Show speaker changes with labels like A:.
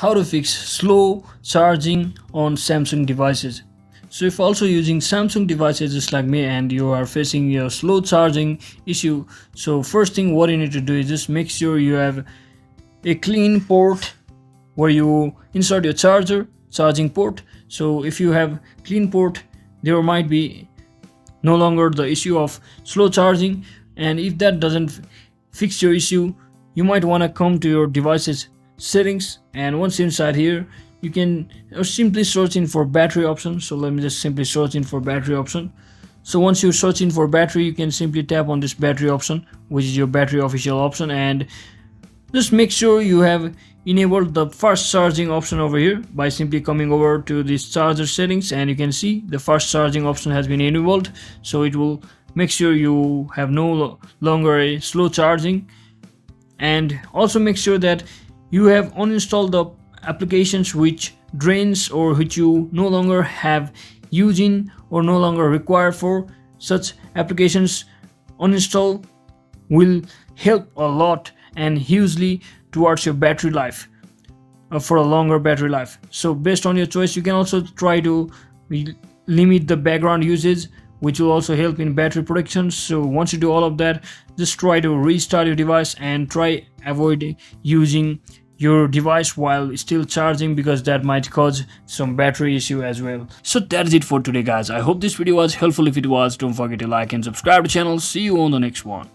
A: how to fix slow charging on Samsung devices. So if also using Samsung devices just like me and you are facing a slow charging issue, so first thing what you need to do is just make sure you have a clean port where you insert your charging port. So if you have clean port, there might be no longer the issue of slow charging, and if that doesn't fix your issue, you might want to come to your device's settings, and once inside here you can simply search in for battery option. So let me just simply search in for battery option. So once you search in for battery, you can simply tap on this battery option, which is your battery official option, and just make sure you have enabled the fast charging option over here by simply coming over to this charger settings, and you can see the fast charging option has been enabled. So it will make sure you have no longer a slow charging, and also make sure that you have uninstalled the applications which drains or which you no longer have using or no longer require for. Such applications uninstall will help a lot and hugely towards your battery life, for a longer battery life. So based on your choice, you can also try to limit the background usage, which will also help in battery protection. So once you do all of that, just try to restart your device and try avoid using your device while still charging, because that might cause some battery issue as well. So that's it for today guys. I hope this video was helpful. If it was, don't forget to like and subscribe to the channel. See you on the next one.